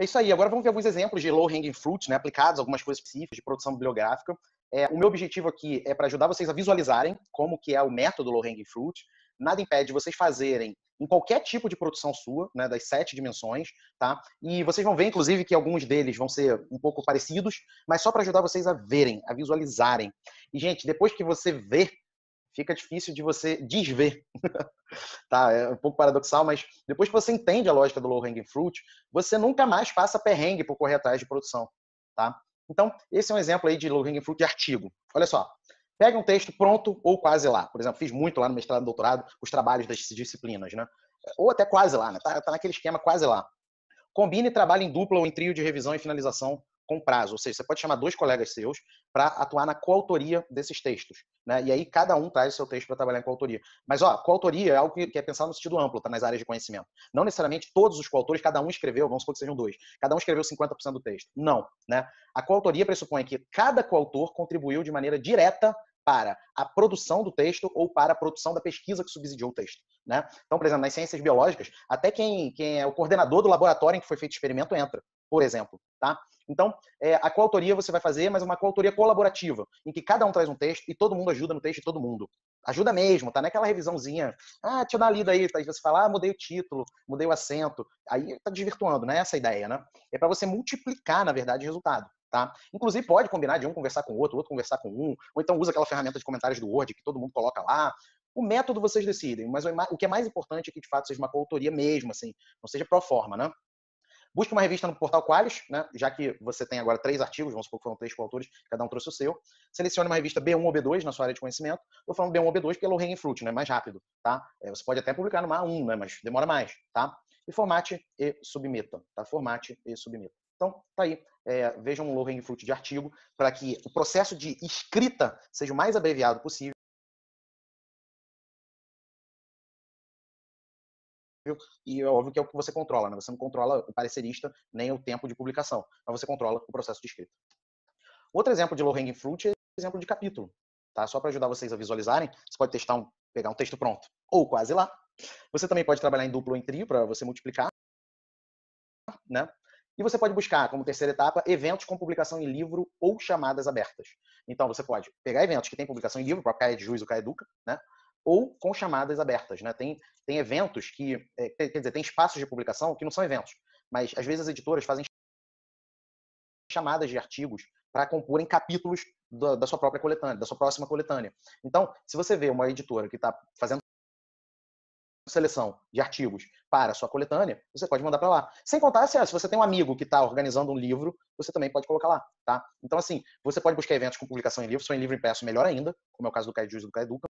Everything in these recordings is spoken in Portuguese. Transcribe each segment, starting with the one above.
É isso aí. Agora vamos ver alguns exemplos de low-hanging fruit, né, aplicados a algumas coisas específicas de produção bibliográfica. O meu objetivo aqui é para ajudar vocês a visualizarem como que é o método low-hanging fruit. Nada impede vocês fazerem em qualquer tipo de produção sua, né, das 7 dimensões, tá? E vocês vão ver, inclusive, que alguns deles vão ser um pouco parecidos, mas só para ajudar vocês a verem, a visualizarem. E, gente, depois que você vê, fica difícil de você desver. Tá? É um pouco paradoxal, mas depois que você entende a lógica do low-hanging fruit, você nunca mais passa perrengue por correr atrás de produção, tá? Então, esse é um exemplo aí de low-hanging fruit de artigo. Olha só, pega um texto pronto ou quase lá. Por exemplo, fiz muito lá no mestrado e doutorado os trabalhos das disciplinas, né? Ou até quase lá, né? Tá naquele esquema quase lá. Combine trabalho em dupla ou em trio de revisão e finalização com prazo. Ou seja, você pode chamar 2 colegas seus para atuar na coautoria desses textos, né? E aí cada um traz o seu texto para trabalhar em coautoria. Mas, ó, coautoria é algo que é pensado no sentido amplo, tá? Nas áreas de conhecimento. Não necessariamente todos os coautores, cada um escreveu, vamos supor que sejam 2, cada um escreveu 50% do texto. Não, né? A coautoria pressupõe que cada coautor contribuiu de maneira direta para a produção do texto ou para a produção da pesquisa que subsidiou o texto, né? Então, por exemplo, nas ciências biológicas, até quem é o coordenador do laboratório em que foi feito o experimento entra, por exemplo, tá? Então, a coautoria você vai fazer, mas uma coautoria colaborativa, em que cada um traz um texto e todo mundo ajuda no texto de todo mundo. Ajuda mesmo, tá? Não é aquela revisãozinha, deixa eu dar uma lida aí, tá? Aí você fala, mudei o título, mudei o acento, aí tá desvirtuando, não é essa a ideia, né? É para você multiplicar, na verdade, o resultado. Tá? Inclusive pode combinar de um conversar com o outro conversar com um, ou então usa aquela ferramenta de comentários do Word que todo mundo coloca lá. O método vocês decidem, mas o que é mais importante é que de fato seja uma coautoria mesmo, assim, não seja pro forma, né? Busque uma revista no portal Qualis, né? Já que você tem agora 3 artigos, vamos supor que foram 3 coautores, cada um trouxe o seu. Selecione uma revista B1 ou B2 na sua área de conhecimento. Eu falo B1 ou B2 porque é low hanging fruit, né? Mais rápido, tá? Você pode até publicar numa A1, né? Mas demora mais, tá? E formate e submeta, tá? Formate e submeta. Então, tá aí. Vejam um low hanging fruit de artigo para que o processo de escrita seja o mais abreviado possível. E é óbvio que é o que você controla, né? Você não controla o parecerista nem o tempo de publicação, mas você controla o processo de escrita. Outro exemplo de low-hanging fruit é o exemplo de capítulo, tá? Só para ajudar vocês a visualizarem, você pode pegar um texto pronto ou quase lá. Você também pode trabalhar em duplo ou em trio para você multiplicar, né? E você pode buscar, como terceira etapa, eventos com publicação em livro ou chamadas abertas. Então, você pode pegar eventos que têm publicação em livro, para o Caia de Juiz ou Caia Educa, né? Ou com chamadas abertas, né? Tem eventos que, quer dizer, tem espaços de publicação que não são eventos, mas às vezes as editoras fazem chamadas de artigos para comporem capítulos da sua própria coletânea, da sua próxima coletânea. Então, se você vê uma editora que está fazendo seleção de artigos para a sua coletânea, você pode mandar para lá. Sem contar, se você tem um amigo que está organizando um livro, você também pode colocar lá, tá? Então, assim, você pode buscar eventos com publicação em livro, se for em livro impresso, melhor ainda, como é o caso do Caio Jus e do Caio Educa.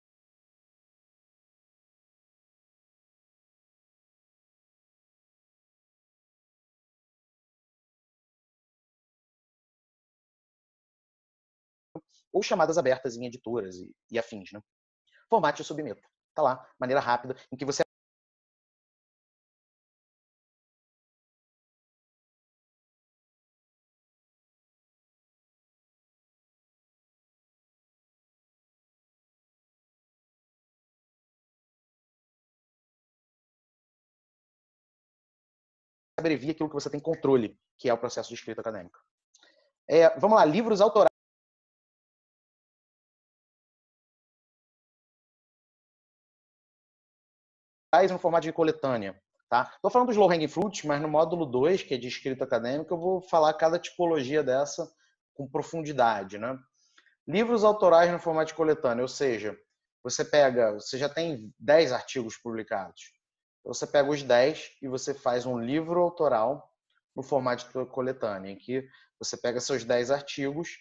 Ou chamadas abertas em editoras e afins, né? Formate e submeta. Tá lá, maneira rápida, em que você abrevia aquilo que você tem controle, que é o processo de escrita acadêmica. Vamos lá, livros autorais no formato de coletânea. Tá? Estou falando dos low-hanging fruits, mas no módulo 2, que é de escrita acadêmica, eu vou falar cada tipologia dessa com profundidade. Né? Livros autorais no formato de coletânea, ou seja, você já tem 10 artigos publicados. Você pega os 10 e você faz um livro autoral no formato de coletânea, em que você pega seus 10 artigos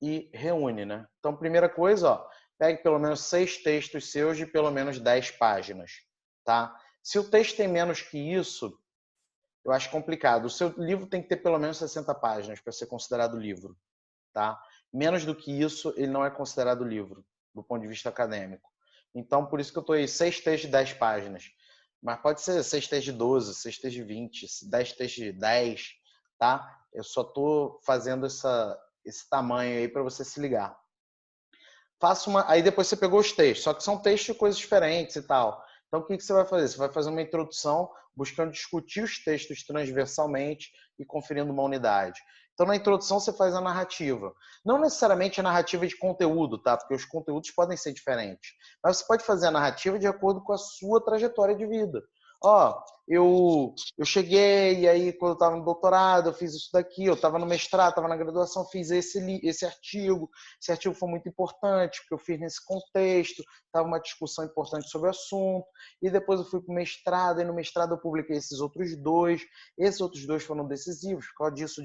e reúne. Né? Então, primeira coisa, ó, pegue pelo menos 6 textos seus de pelo menos 10 páginas. Tá? Se o texto tem menos que isso, eu acho complicado. O seu livro tem que ter pelo menos 60 páginas para ser considerado livro. Tá? Menos do que isso, ele não é considerado livro, do ponto de vista acadêmico. Então, por isso que eu estou aí, 6 textos de 10 páginas. Mas pode ser 6 textos de 12, 6 textos de 20, 10 textos de 10, tá? Eu só estou fazendo esse tamanho aí para você se ligar. Aí depois você pegou os textos, só que são textos de coisas diferentes e tal. Então, o que você vai fazer? Você vai fazer uma introdução buscando discutir os textos transversalmente e conferindo uma unidade. Então, na introdução, você faz a narrativa. Não necessariamente a narrativa de conteúdo, tá? Porque os conteúdos podem ser diferentes. Mas você pode fazer a narrativa de acordo com a sua trajetória de vida. Ó, eu cheguei, e aí quando eu estava no doutorado, eu fiz isso daqui, eu estava no mestrado, estava na graduação, fiz esse artigo. Esse artigo foi muito importante, porque eu fiz nesse contexto, estava uma discussão importante sobre o assunto, e depois eu fui para o mestrado, e no mestrado eu publiquei esses outros dois foram decisivos, por causa disso.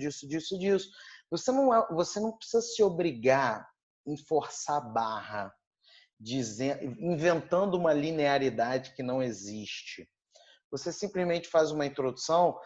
Você não precisa se obrigar em forçar a barra, inventando uma linearidade que não existe. Você simplesmente faz uma introdução